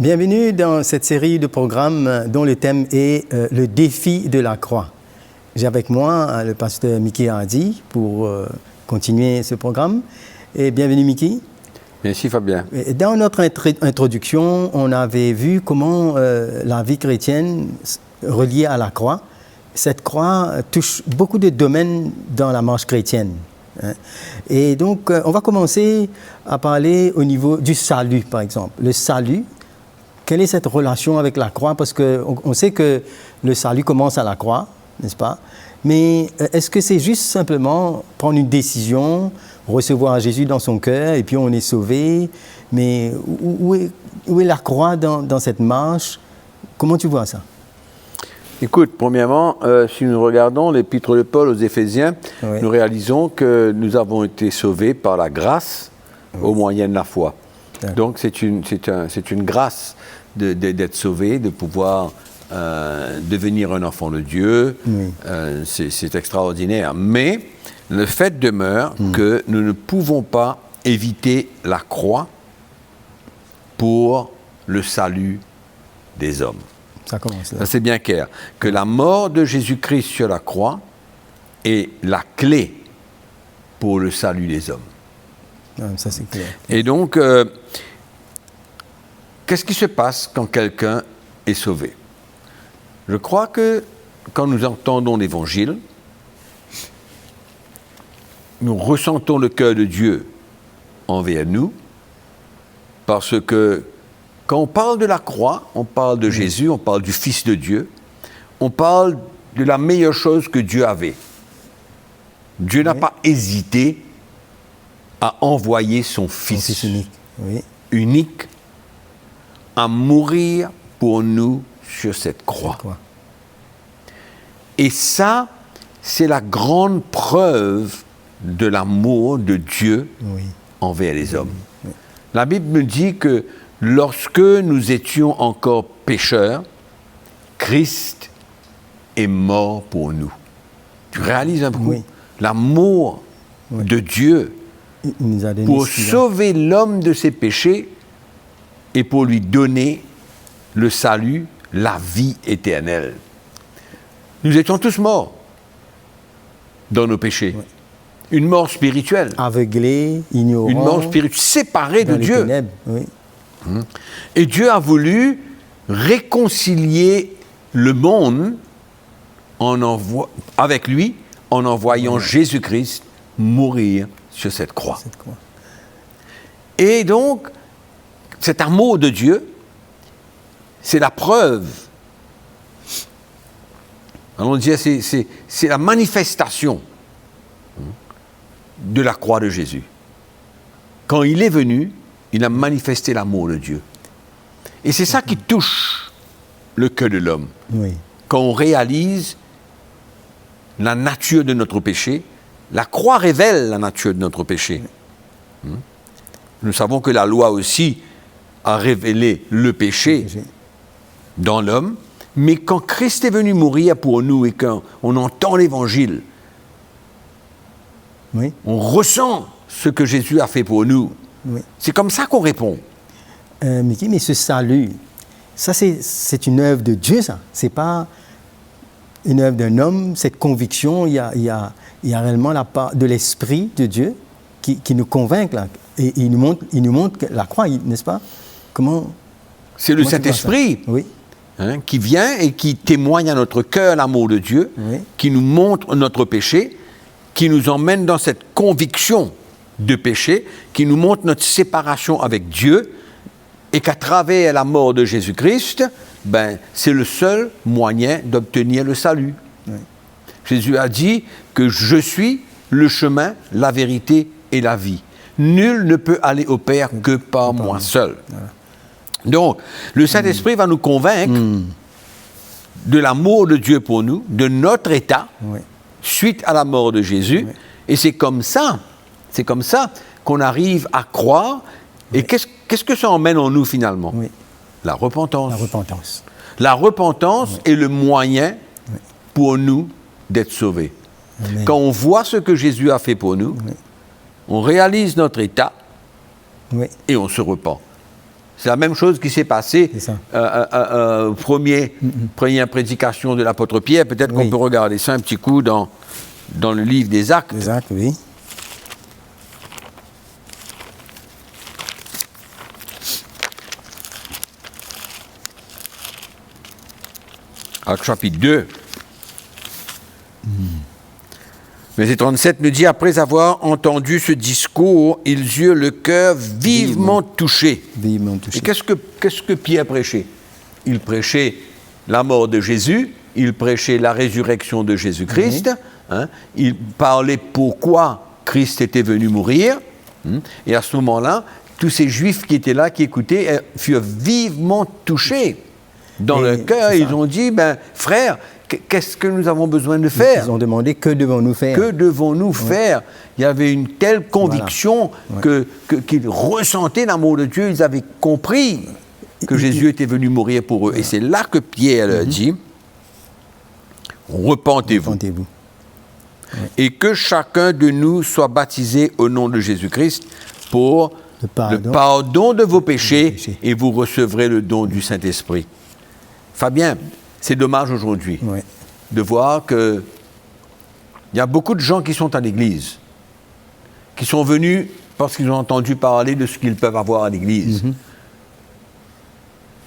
Bienvenue dans cette série de programmes dont le thème est le défi de la croix. J'ai avec moi le pasteur Mickey Hardy pour continuer ce programme. Et bienvenue Mickey. Merci Fabien. Dans notre introduction, on avait vu comment la vie chrétienne reliée à la croix, cette croix touche beaucoup de domaines dans la marche chrétienne. Et donc, on va commencer à parler au niveau du salut, par exemple. Le salut, quelle est cette relation avec la croix? Parce qu'on sait que le salut commence à la croix, n'est-ce pas? Mais est-ce que c'est juste simplement prendre une décision, recevoir Jésus dans son cœur et puis on est sauvé? Mais où est la croix dans cette marche? Comment tu vois ça? Écoute, premièrement, si nous regardons l'épître de Paul aux Éphésiens, oui, nous réalisons que nous avons été sauvés par la grâce, oui, au moyen de la foi. Donc c'est une grâce d'être sauvé, de pouvoir devenir un enfant de Dieu. Oui. C'est extraordinaire. Mais le fait demeure que nous ne pouvons pas éviter la croix pour le salut des hommes. Ça commence là. C'est bien clair que la mort de Jésus-Christ sur la croix est la clé pour le salut des hommes. Ça, c'est clair. Et donc, qu'est-ce qui se passe quand quelqu'un est sauvé? Je crois que quand nous entendons l'Évangile, nous ressentons le cœur de Dieu envers nous, parce que quand on parle de la croix, on parle de Jésus, on parle du Fils de Dieu, on parle de la meilleure chose que Dieu avait. Dieu n'a pas hésité à envoyer son Fils unique à mourir pour nous sur cette croix. Et ça, c'est la grande preuve de l'amour de Dieu envers les hommes. La Bible me dit que lorsque nous étions encore pécheurs, Christ est mort pour nous. Tu réalises un peu l'amour de Dieu pour sauver l'homme de ses péchés et pour lui donner le salut, la vie éternelle. Nous étions tous morts dans nos péchés. Une mort spirituelle. Aveuglés, ignorants. Une mort spirituelle, séparée de Dieu. Ténèbres, Et Dieu a voulu réconcilier le monde avec lui en envoyant Jésus-Christ mourir sur cette croix. Et donc, cet amour de Dieu, c'est la preuve. Allons dire, c'est la manifestation de la croix de Jésus. Quand il est venu, il a manifesté l'amour de Dieu. Et c'est ça qui touche le cœur de l'homme. Quand on réalise la nature de notre péché, la croix révèle la nature de notre péché. Nous savons que la loi aussi a révélé le péché dans l'homme, mais quand Christ est venu mourir pour nous et quand on entend l'Évangile, on ressent ce que Jésus a fait pour nous. C'est comme ça qu'on répond. Mickey, mais ce salut, ça c'est une œuvre de Dieu, ça. C'est pas une œuvre d'un homme. Cette conviction, il y a réellement la part de l'Esprit de Dieu qui nous convainc là. Et il nous montre la croix, n'est-ce pas? C'est le Saint-Esprit qui vient et qui témoigne à notre cœur l'amour de Dieu, qui nous montre notre péché, qui nous emmène dans cette conviction de péché, qui nous montre notre séparation avec Dieu, et qu'à travers la mort de Jésus-Christ, c'est le seul moyen d'obtenir le salut. Jésus a dit que je suis le chemin, la vérité et la vie. Nul ne peut aller au Père que par moi seul. Donc, le Saint-Esprit va nous convaincre de l'amour de Dieu pour nous, de notre état, suite à la mort de Jésus. Et c'est comme ça qu'on arrive à croire. Et qu'est-ce que ça emmène en nous finalement? La repentance. La repentance est le moyen pour nous d'être sauvés. Amen. Quand on voit ce que Jésus a fait pour nous, on réalise notre état et on se repent. C'est la même chose qui s'est passée première prédication de l'apôtre Pierre. Peut-être qu'on peut regarder ça un petit coup dans le livre des Actes. Les Actes, oui. Actes chapitre 2. Verset 37 nous dit, après avoir entendu ce discours, ils eurent le cœur vivement touché. Vivement touché. Et qu'est-ce que Pierre prêchait? Il prêchait la mort de Jésus, il prêchait la résurrection de Jésus-Christ, il parlait pourquoi Christ était venu mourir, et à ce moment-là, tous ces Juifs qui étaient là, qui écoutaient, furent vivement touchés. Dans le cœur, ils ont dit, frère, qu'est-ce que nous avons besoin de faire? Ils ont demandé, que devons-nous faire? Que devons-nous faire? Il y avait une telle conviction qu'ils ressentaient l'amour de Dieu, ils avaient compris que Jésus était venu mourir pour eux. Et c'est là que Pierre leur dit, repentez-vous. Et que chacun de nous soit baptisé au nom de Jésus-Christ pour le pardon de vos péchés, et vous recevrez le don du Saint-Esprit. Fabien, c'est dommage aujourd'hui de voir qu'il y a beaucoup de gens qui sont à l'église, qui sont venus parce qu'ils ont entendu parler de ce qu'ils peuvent avoir à l'église.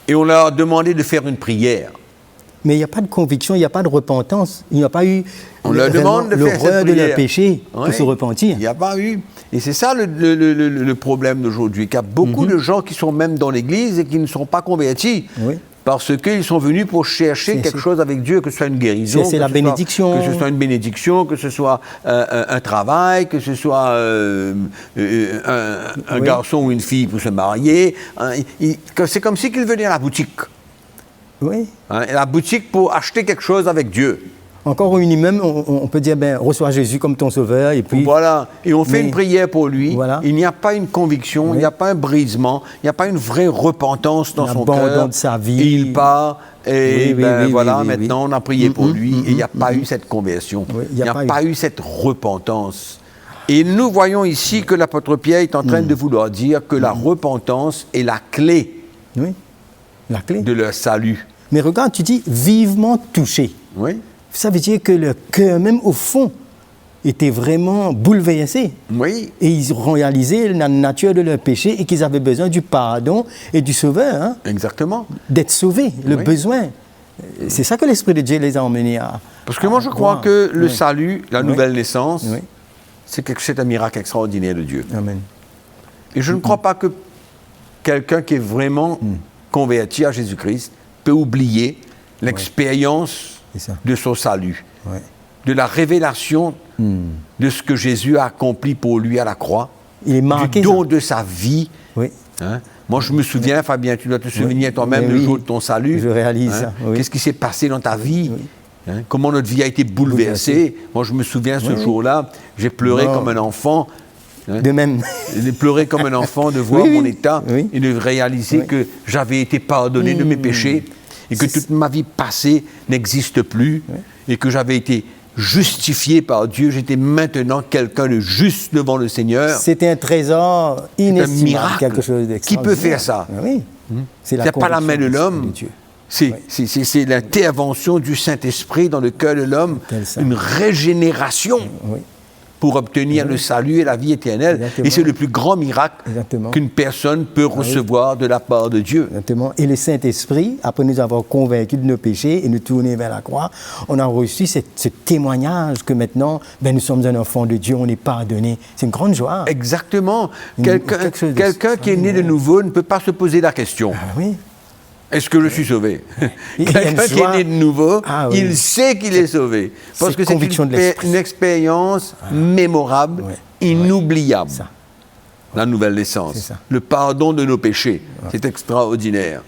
Et on leur a demandé de faire une prière. Mais il n'y a pas de conviction, il n'y a pas de repentance. Il n'y a pas eu l'horreur de leur péché pour se repentir. Il n'y a pas eu. Et c'est ça le problème d'aujourd'hui, qu'il y a beaucoup de gens qui sont même dans l'église et qui ne sont pas convertis. Parce qu'ils sont venus pour chercher quelque chose avec Dieu, que ce soit une guérison, c'est la bénédiction. Que ce soit une bénédiction, que ce soit un travail, que ce soit un garçon ou une fille pour se marier. C'est comme si qu'ils venaient à la boutique. La boutique pour acheter quelque chose avec Dieu. Encore au minimum, on peut dire, reçois Jésus comme ton sauveur, et puis... Voilà, et on fait une prière pour lui. Il n'y a pas une conviction, il n'y a pas un brisement, il n'y a pas une vraie repentance dans son cœur. De sa vie. Il part, et maintenant on a prié pour lui, et il n'y a pas eu cette conversion. Il n'y a pas eu cette repentance. Et nous voyons ici que l'apôtre Pierre est en train de vouloir dire que la repentance est la clé, de leur salut. Mais regarde, tu dis vivement touché. Ça veut dire que le cœur, même au fond, était vraiment bouleversé. Et ils ont réalisé la nature de leur péché et qu'ils avaient besoin du pardon et du sauveur. Exactement. D'être sauvés, le besoin. C'est ça que l'Esprit de Dieu les a emmenés à... Parce que moi, je crois que le salut, la nouvelle naissance, c'est un miracle extraordinaire de Dieu. Amen. Et je ne crois pas que quelqu'un qui est vraiment converti à Jésus-Christ peut oublier l'expérience de son salut, de la révélation de ce que Jésus a accompli pour lui à la croix, du don de sa vie. Moi, je me souviens, Fabien, tu dois te souvenir toi-même le jour de ton salut. Je réalise ça. Qu'est-ce qui s'est passé dans ta vie? Comment notre vie a été bouleversée. Moi, je me souviens ce jour-là, j'ai pleuré comme un enfant. De même. J'ai pleuré comme un enfant de voir mon état et de réaliser que j'avais été pardonné de mes péchés. Et que toute ma vie passée n'existe plus, et que j'avais été justifié par Dieu, j'étais maintenant quelqu'un de juste devant le Seigneur. C'était un trésor inestimable, un miracle. Quelque chose d'extraordinaire. Qui peut faire ça? Il n'y a pas la main de l'homme, c'est l'intervention du Saint-Esprit dans le cœur de l'homme, une régénération. Pour obtenir le salut et la vie éternelle. Exactement. Et c'est le plus grand miracle qu'une personne peut recevoir de la part de Dieu. Exactement. Et le Saint-Esprit, après nous avoir convaincus de nos péchés et nous tourner vers la croix, on a reçu ce témoignage que maintenant, nous sommes un enfant de Dieu, on est pardonné. C'est une grande joie. Exactement. Quelqu'un qui est né de nouveau ne peut pas se poser la question. Est-ce que je suis sauvé? Quelqu'un qui est né de nouveau, il sait qu'il est sauvé. Parce que c'est une expérience mémorable, inoubliable. La nouvelle naissance. Le pardon de nos péchés. C'est extraordinaire.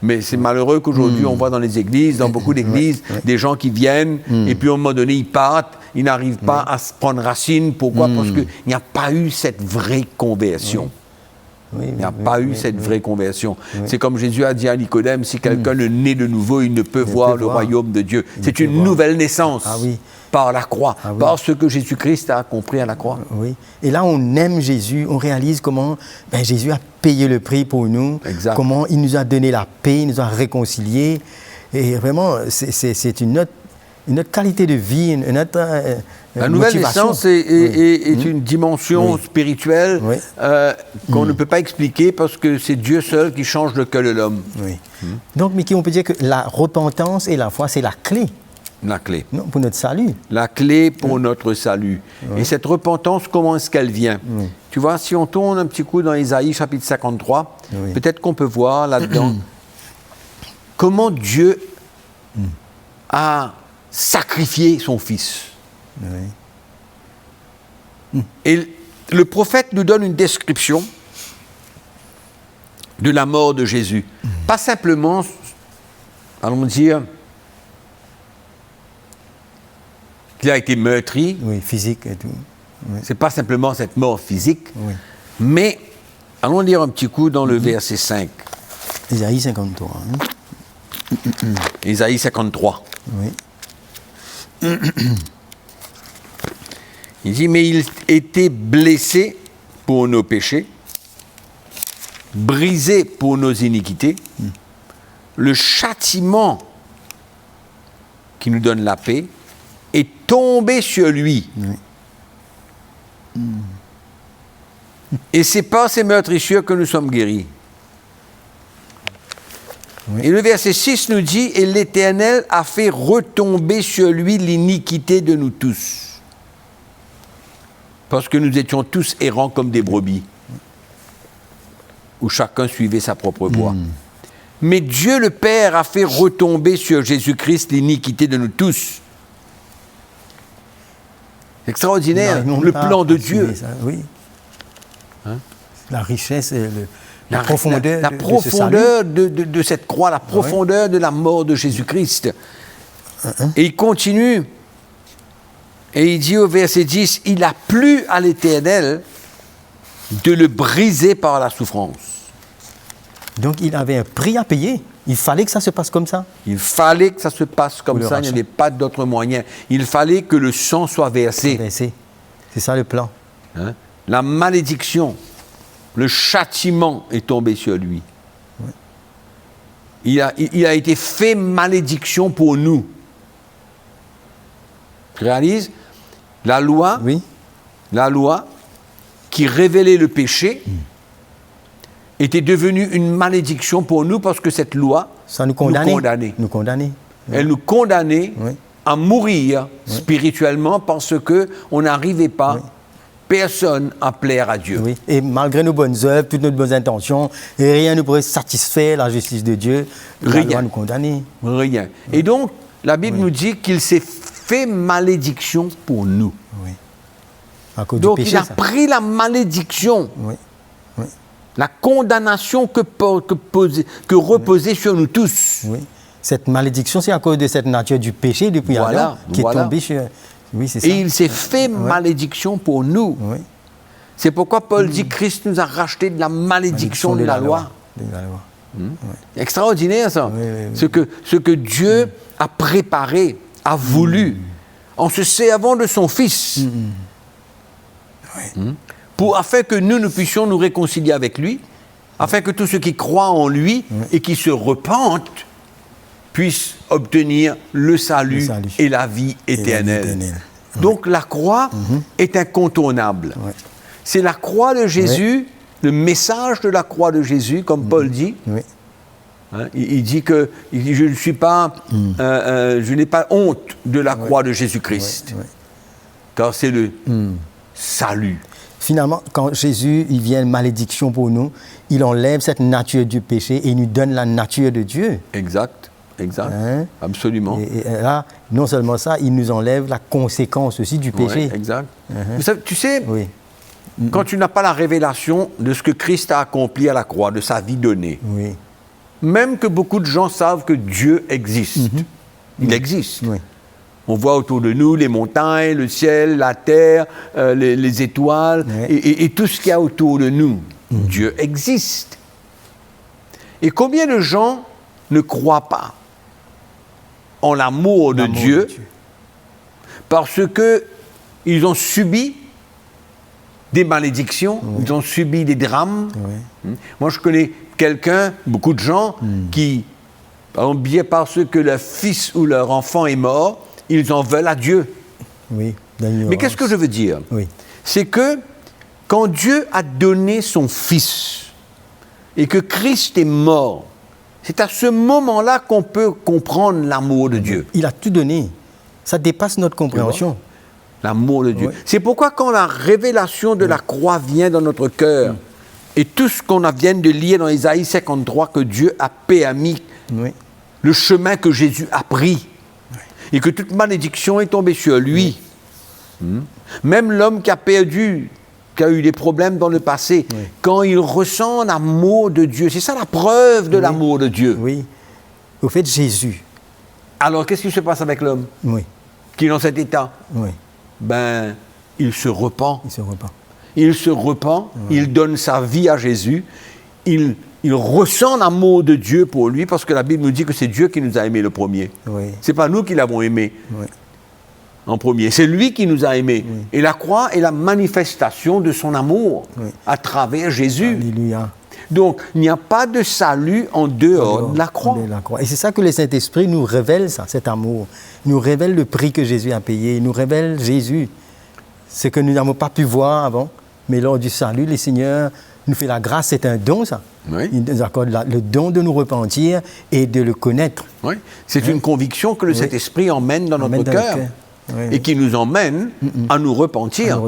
Mais c'est malheureux qu'aujourd'hui, on voit dans les églises, dans beaucoup d'églises, des gens qui viennent et puis à un moment donné, ils partent, ils n'arrivent pas à se prendre racine. Pourquoi? Parce qu'il n'y a pas eu cette vraie conversion. Il n'y a pas eu cette vraie conversion. C'est comme Jésus a dit à Nicodème, si quelqu'un ne naît de nouveau, il ne peut voir le royaume de Dieu. C'est une nouvelle naissance par la croix, par ce que Jésus-Christ a accompli à la croix. Oui. Et là, on aime Jésus, on réalise comment Jésus a payé le prix pour nous, comment il nous a donné la paix, il nous a réconciliés. Et vraiment, c'est une autre qualité de vie, une autre la nouvelle naissance est une dimension spirituelle qu'on ne peut pas expliquer parce que c'est Dieu seul qui change le cœur de l'homme. Oui. Donc, Mickey, on peut dire que la repentance et la foi, c'est la clé. La clé. Non, pour notre salut. La clé pour notre salut. Et cette repentance, comment est-ce qu'elle vient? Tu vois, si on tourne un petit coup dans Isaïe chapitre 53, peut-être qu'on peut voir là-dedans comment Dieu a sacrifié son Fils. Et le prophète nous donne une description de la mort de Jésus. Pas simplement, allons dire, qu'il a été meurtri. Oui, physique et tout. Oui. C'est pas simplement cette mort physique, mais allons lire un petit coup dans le verset 5. Isaïe 53. Isaïe 53. Oui. Il dit, mais il était blessé pour nos péchés, brisé pour nos iniquités. Le châtiment qui nous donne la paix est tombé sur lui. Et c'est par ces meurtrissures que nous sommes guéris. Et le verset 6 nous dit, et l'Éternel a fait retomber sur lui l'iniquité de nous tous. Parce que nous étions tous errants comme des brebis, où chacun suivait sa propre voie. Mais Dieu le Père a fait retomber sur Jésus-Christ l'iniquité de nous tous. C'est extraordinaire, le plan de Dieu. Ça, oui. La richesse et la profondeur, la profondeur de cette croix, la profondeur de la mort de Jésus-Christ. Et il continue, et il dit au verset 10, « Il a plu à l'Éternel de le briser par la souffrance. » Donc il avait un prix à payer. Il fallait que ça se passe comme ça. Il fallait que ça se passe comme ça, il n'y avait pas d'autre moyen. Il fallait que le sang soit versé. C'est ça le plan. La malédiction, le châtiment est tombé sur lui. Il a été fait malédiction pour nous. Tu réalises? La loi qui révélait le péché était devenue une malédiction pour nous parce que cette loi ça nous condamnait. Elle nous condamnait à mourir spirituellement parce qu'on n'arrivait pas, personne, à plaire à Dieu. Oui. Et malgré nos bonnes œuvres, toutes nos bonnes intentions, et rien ne pourrait satisfaire la justice de Dieu. La loi nous condamnait. Rien. Et donc, la Bible nous dit qu'il s'est fait malédiction pour nous. Oui. À cause donc, du péché, il a pris la malédiction. La condamnation que reposait sur nous tous. Oui. Cette malédiction, c'est à cause de cette nature du péché depuis Adam qui est tombé sur... Oui, c'est ça. Et il s'est fait malédiction pour nous. Oui. C'est pourquoi Paul dit Christ nous a racheté de la malédiction de la loi. Extraordinaire ça. Ce que Dieu a préparé, a voulu, en se servant de son Fils. Afin que nous puissions nous réconcilier avec lui, afin que tous ceux qui croient en lui et qui se repentent puissent obtenir le salut et la vie éternelle. Donc la croix est incontournable. C'est la croix de Jésus, le message de la croix de Jésus, comme Paul dit. Il dit que je n'ai pas honte de la croix de Jésus-Christ, car c'est le salut. Finalement, quand Jésus il vient malédiction pour nous, il enlève cette nature du péché et il nous donne la nature de Dieu. Exact, absolument. Et là, non seulement ça, il nous enlève la conséquence aussi du péché. Exact. Tu sais, quand tu n'as pas la révélation de ce que Christ a accompli à la croix, de sa vie donnée, même que beaucoup de gens savent que Dieu existe, il existe. On voit autour de nous les montagnes, le ciel, la terre, les étoiles et tout ce qu'il y a autour de nous. Dieu existe. Et combien de gens ne croient pas en l'amour de Dieu parce qu'ils ont subi des malédictions, ils ont subi des drames. Moi, je connais quelqu'un, beaucoup de gens, qui, bien parce que leur fils ou leur enfant est mort, ils en veulent à Dieu. Oui, mais qu'est-ce que je veux dire? C'est que quand Dieu a donné son Fils et que Christ est mort, c'est à ce moment-là qu'on peut comprendre l'amour de Dieu. Il a tout donné. Ça dépasse notre compréhension. L'amour de Dieu. C'est pourquoi quand la révélation de la croix vient dans notre cœur, et tout ce qu'on vient de lire dans Isaïe 53, que Dieu a permis, le chemin que Jésus a pris, et que toute malédiction est tombée sur lui. Même l'homme qui a perdu, qui a eu des problèmes dans le passé, quand il ressent l'amour de Dieu, c'est ça la preuve de l'amour de Dieu. Oui. Au fait, Jésus. Alors, qu'est-ce qui se passe avec l'homme qui est dans cet état? Ben, il se repent. Il se repent, il donne sa vie à Jésus, il ressent l'amour de Dieu pour lui, parce que la Bible nous dit que c'est Dieu qui nous a aimés le premier. C'est pas nous qui l'avons aimé en premier, c'est lui qui nous a aimés. Et la croix est la manifestation de son amour à travers Jésus. Alléluia. Donc, il n'y a pas de salut en dehors de la croix. Et c'est ça que le Saint-Esprit nous révèle, ça, cet amour. Il nous révèle le prix que Jésus a payé. Il nous révèle Jésus. Ce que nous n'avons pas pu voir avant. Mais lors du salut, le Seigneur nous fait la grâce. C'est un don, ça. Il nous accorde le don de nous repentir et de le connaître. C'est une conviction que le Saint-Esprit emmène dans notre cœur. Et qui nous emmène à nous repentir.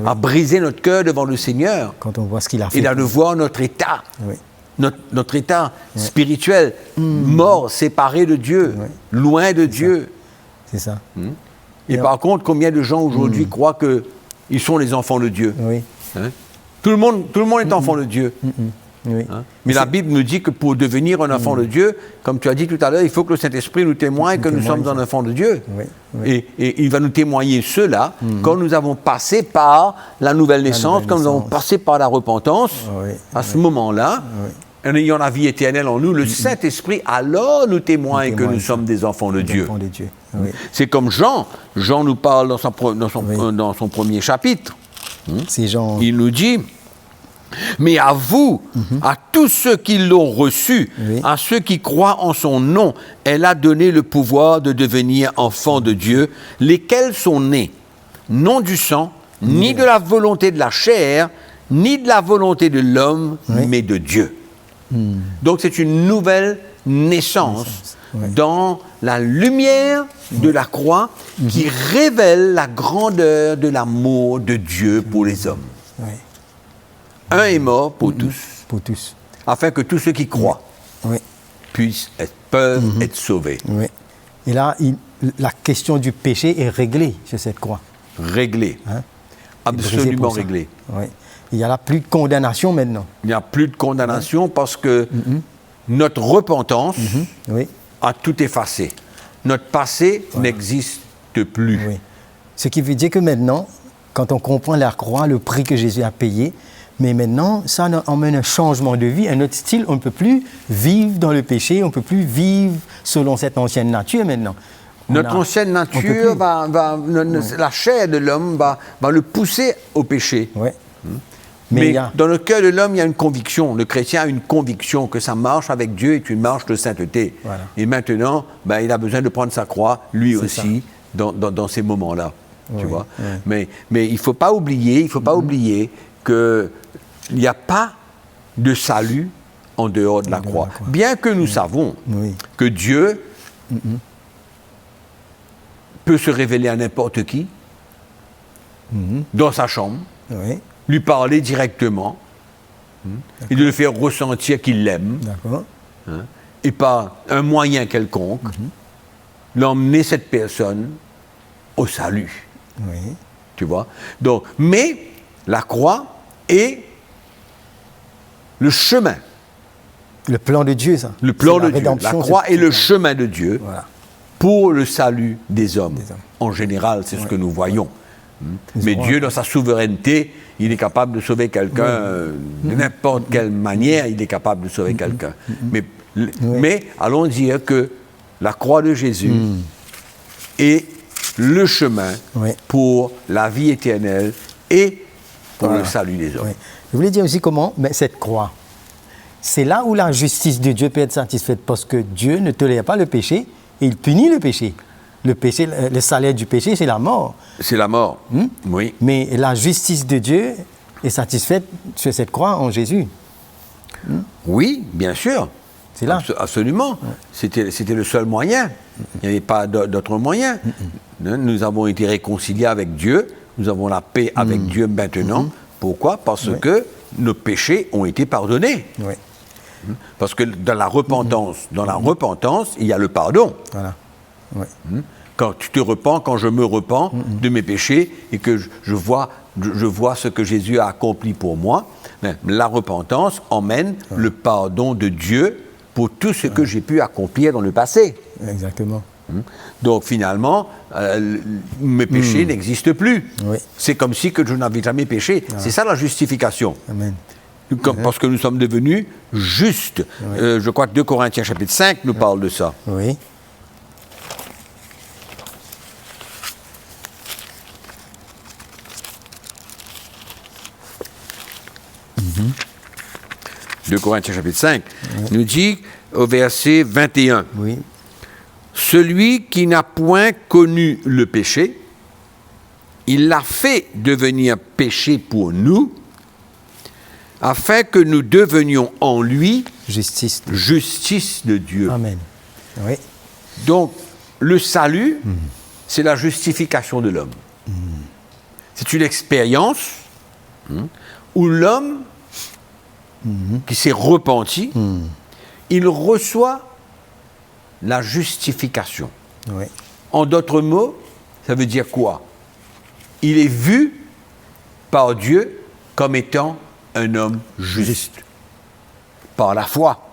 À briser notre cœur devant le Seigneur. Quand on voit ce qu'il a fait. Et à le voir notre état. Notre état spirituel, mort, séparé de Dieu, loin de Dieu. C'est ça. Et par contre, combien de gens aujourd'hui croient qu'ils sont les enfants de Dieu? Tout le monde est enfant de Dieu. Mais la Bible nous dit que pour devenir un enfant de Dieu, comme tu as dit tout à l'heure, il faut que le Saint-Esprit nous témoigne que nous sommes un enfant de Dieu. Et il va nous témoigner cela quand nous avons passé par la nouvelle naissance, quand nous avons passé par la repentance. À ce moment-là, en ayant la vie éternelle en nous, le Saint-Esprit alors nous témoigne que nous sommes des enfants de Dieu. C'est comme Jean. Jean nous parle dans son premier chapitre. Il nous dit... Mais à vous, à tous ceux qui l'ont reçu, à ceux qui croient en son nom, elle a donné le pouvoir de devenir enfants de Dieu, lesquels sont nés, non du sang, ni de la volonté de la chair, ni de la volonté de l'homme, mais de Dieu. Donc c'est une nouvelle naissance dans la lumière de la croix qui révèle la grandeur de l'amour de Dieu pour les hommes. Un est mort pour tous, afin que tous ceux qui croient peuvent être sauvés. Et là, la question du péché est réglée sur cette croix. Réglée. Absolument réglée. Il n'y a plus de condamnation maintenant. Il n'y a plus de condamnation parce que notre repentance a tout effacé. Notre passé n'existe plus. Ce qui veut dire que maintenant, quand on comprend la croix, le prix que Jésus a payé, mais maintenant, ça emmène un changement de vie, un autre style. On ne peut plus vivre dans le péché, on ne peut plus vivre selon cette ancienne nature maintenant. Notre ancienne nature, la chair de l'homme va le pousser au péché. Mais dans le cœur de l'homme, il y a une conviction. Le chrétien a une conviction que sa marche avec Dieu est une marche de sainteté. Et maintenant, il a besoin de prendre sa croix, lui aussi, dans ces moments-là. Tu vois. Mais il ne faut pas oublier, qu'il n'y a pas de salut en dehors de la croix. Bien que nous savons que Dieu peut se révéler à n'importe qui, dans sa chambre, lui parler directement, et de le faire ressentir qu'il l'aime, et par un moyen quelconque, l'emmener cette personne au salut. Tu vois? Donc, mais la croix est le chemin. Le plan de Dieu, ça. Le plan de Dieu. La croix est le chemin de Dieu pour le salut des hommes. En général, c'est ce que nous voyons. Mais Dieu, dans sa souveraineté, il est capable de sauver quelqu'un de n'importe quelle manière, il est capable de sauver quelqu'un. Mais allons dire que la croix de Jésus est le chemin pour la vie éternelle et pour le salut des hommes. Je voulais dire aussi comment, mais cette croix, c'est là où la justice de Dieu peut être satisfaite, parce que Dieu ne tolère pas le péché et il punit le péché. Le péché, le salaire du péché, c'est la mort. C'est la mort, oui. Mais la justice de Dieu est satisfaite sur cette croix en Jésus. Oui, bien sûr. C'est là. Absolument. C'était le seul moyen. Il n'y avait pas d'autre moyen. Nous avons été réconciliés avec Dieu. Nous avons la paix avec Dieu maintenant. Pourquoi? Parce que nos péchés ont été pardonnés. Oui. Parce que dans la repentance, il y a le pardon. Voilà. Oui. Quand tu te repens, quand je me repens de mes péchés et que je vois ce que Jésus a accompli pour moi, la repentance emmène le pardon de Dieu pour tout ce que j'ai pu accomplir dans le passé. Exactement. Donc finalement, mes péchés n'existent plus. Oui. C'est comme si que je n'avais jamais péché. C'est ça la justification. Amen. Parce que nous sommes devenus justes. Je crois que 2 Corinthiens chapitre 5 nous parle de ça. Oui. « 2 Corinthiens chapitre 5 nous dit au verset 21, celui qui n'a point connu le péché, il l'a fait devenir péché pour nous, afin que nous devenions en lui justice de Dieu. » Amen. Oui. Donc, le salut, c'est la justification de l'homme. C'est une expérience où l'homme qui s'est repenti, il reçoit la justification. Oui. En d'autres mots, ça veut dire quoi? Il est vu par Dieu comme étant un homme juste. Par la foi.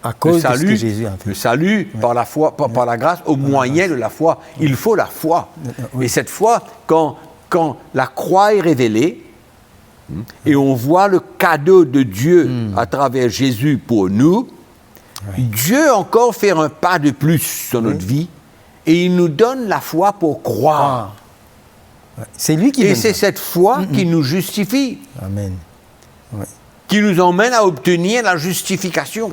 À cause de ce que Jésus a fait. Le salut par la foi, par la grâce, au moyen de la foi. Il faut la foi. Et cette foi, quand la croix est révélée, et on voit le cadeau de Dieu à travers Jésus pour nous, Dieu encore fait un pas de plus dans notre vie, et il nous donne la foi pour croire. C'est lui qui Et c'est cette foi qui nous justifie. Amen. Qui nous emmène à obtenir la justification.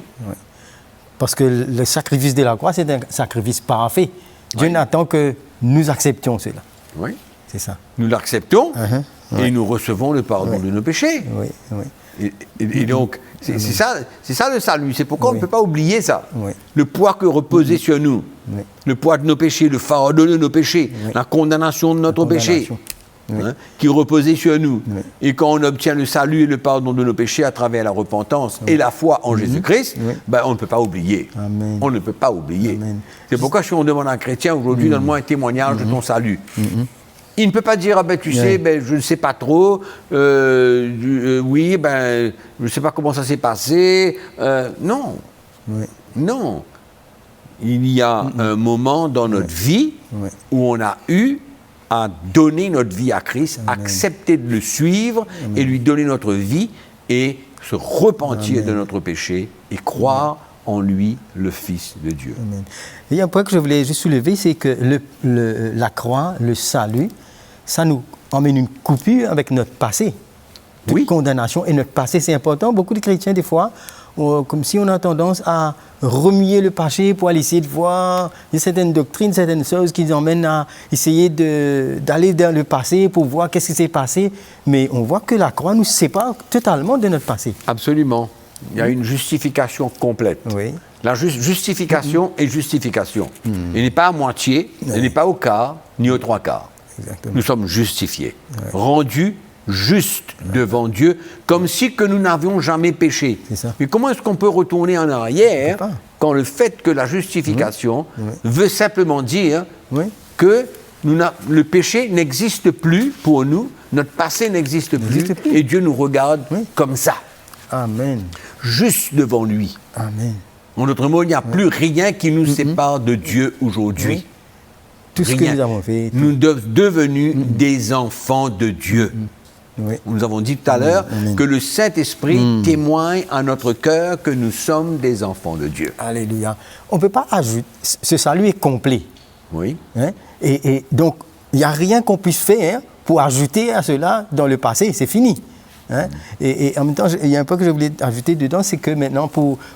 Parce que le sacrifice de la croix, c'est un sacrifice parfait. Dieu n'attend que nous acceptions cela. Oui. C'est ça. Nous l'acceptons et nous recevons le pardon de nos péchés. Et donc, c'est ça le salut. C'est pourquoi on ne peut pas oublier ça. Le poids que reposait sur nous, le poids de nos péchés, le fardeau de nos péchés, la condamnation de notre péché. Qui reposait sur nous. Et quand on obtient le salut et le pardon de nos péchés à travers la repentance et la foi en Jésus-Christ, on ne peut pas oublier. Amen. On ne peut pas oublier. C'est pourquoi si on demande à un chrétien aujourd'hui, donne-moi un témoignage de ton salut. Il ne peut pas dire, tu sais, je ne sais pas trop, je ne sais pas comment ça s'est passé. Non. Non. Il y a un moment dans notre vie où on a eu à donner notre vie à Christ, accepter de le suivre et lui donner notre vie et se repentir de notre péché et croire en lui, le Fils de Dieu. Amen. Il y a un point que je voulais juste soulever, c'est que la croix, le salut, ça nous emmène une coupure avec notre passé. Toute condamnation et notre passé, c'est important. Beaucoup de chrétiens, des fois, comme si on a tendance à remuer le péché pour aller essayer de voir. Il y a certaines doctrines, certaines choses qui nous emmènent à essayer d'aller dans le passé pour voir qu'est-ce qui s'est passé. Mais on voit que la croix nous sépare totalement de notre passé. Absolument. Il y a une justification complète. La justification est justification. Elle n'est pas à moitié, elle n'est pas au quart, ni aux trois quarts. Exactement. Nous sommes justifiés, rendus justes devant Dieu, comme si que nous n'avions jamais péché. Mais comment est-ce qu'on peut retourner en arrière quand le fait que la justification veut simplement dire que le péché n'existe plus pour nous, notre passé n'existe plus, et Dieu nous regarde comme ça. Amen. Juste devant lui. Amen. En d'autres mots, il n'y a plus rien qui nous sépare de Dieu aujourd'hui. Tout ce que nous avons fait. Nous sommes devenus des enfants de Dieu. Oui. Nous avons dit tout à l'heure que le Saint-Esprit témoigne à notre cœur que nous sommes des enfants de Dieu. Alléluia. On ne peut pas ajouter. Ce salut est complet. Oui. Hein? Et donc, il n'y a rien qu'on puisse faire pour ajouter à cela dans le passé. C'est fini. Hein? Et en même temps, il y a un peu que je voulais ajouter dedans, c'est que maintenant,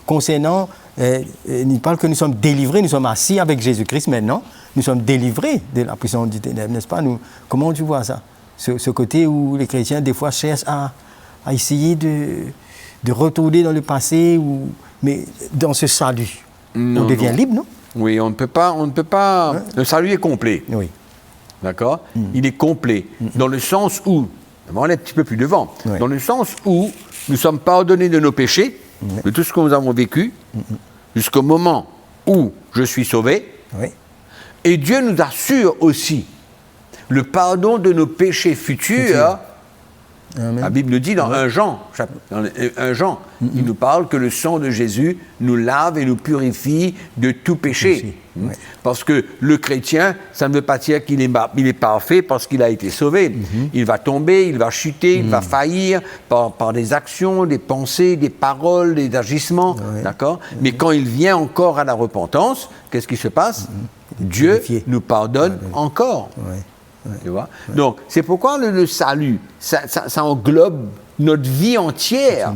concernant, il parle que nous sommes délivrés, nous sommes assis avec Jésus-Christ maintenant, nous sommes délivrés de la puissance du ténèbre, n'est-ce pas? Comment tu vois ça? Ce côté où les chrétiens, des fois, cherchent à essayer de retourner dans le passé, mais dans ce salut, on devient libre, non? Oui, on ne peut pas. Hein? Le salut est complet. Oui. D'accord? Il est complet, dans le sens où, on va aller un petit peu plus devant, dans le sens où nous sommes pardonnés de nos péchés, de tout ce que nous avons vécu, jusqu'au moment où je suis sauvé, et Dieu nous assure aussi le pardon de nos péchés futurs. Amen. La Bible nous dit dans 1 Jean, il nous parle que le sang de Jésus nous lave et nous purifie de tout péché. Parce que le chrétien, ça ne veut pas dire qu'il est parfait parce qu'il a été sauvé. Il va tomber, il va chuter, il va faillir par des actions, des pensées, des paroles, des agissements. D'accord ? Mais quand il vient encore à la repentance, qu'est-ce qui se passe ? Dieu nous pardonne encore. Tu vois? Donc, c'est pourquoi le salut, ça englobe notre vie entière.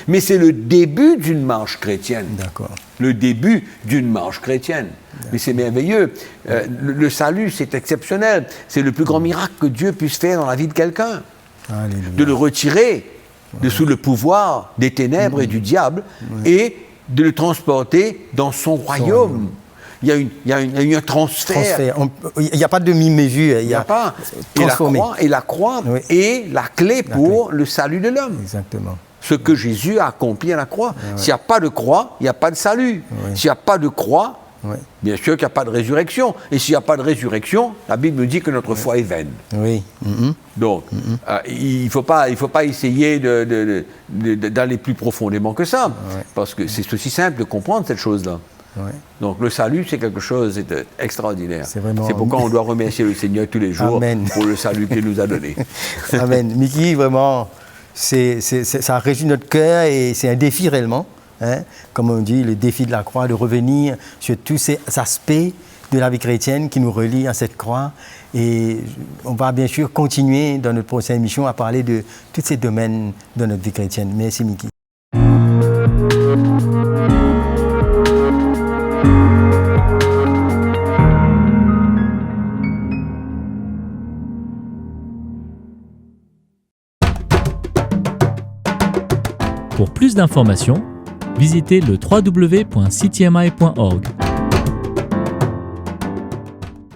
Mais c'est le début d'une marche chrétienne. D'accord. Le début d'une marche chrétienne. Mais c'est merveilleux. Le salut, c'est exceptionnel. C'est le plus grand miracle que Dieu puisse faire dans la vie de quelqu'un. Alléluia. De le retirer de sous le pouvoir des ténèbres et du diable et de le transporter dans son royaume. Il y a un transfert. Il n'y a pas de demi-mesure. Il n'y a pas. Et la croix est la clé pour le salut de l'homme. Exactement. Ce que Jésus a accompli à la croix. S'il n'y a pas de croix, il n'y a pas de salut. S'il n'y a pas de croix, bien sûr qu'il n'y a pas de résurrection. Et s'il n'y a pas de résurrection, la Bible nous dit que notre foi est vaine. Oui. Donc, il ne faut pas essayer d'aller plus profondément que ça. Parce que c'est aussi simple de comprendre cette chose-là. Donc le salut, c'est quelque chose d'extraordinaire. C'est pourquoi on doit remercier le Seigneur tous les jours pour le salut qu'il nous a donné. Amen. Mickey, vraiment, ça réjouit notre cœur et c'est un défi réellement. Hein, comme on dit, le défi de la croix, de revenir sur tous ces aspects de la vie chrétienne qui nous relient à cette croix. Et on va bien sûr continuer dans notre prochaine émission à parler de tous ces domaines de notre vie chrétienne. Merci Mickey. Pour plus d'informations, visitez le www.ctmi.org.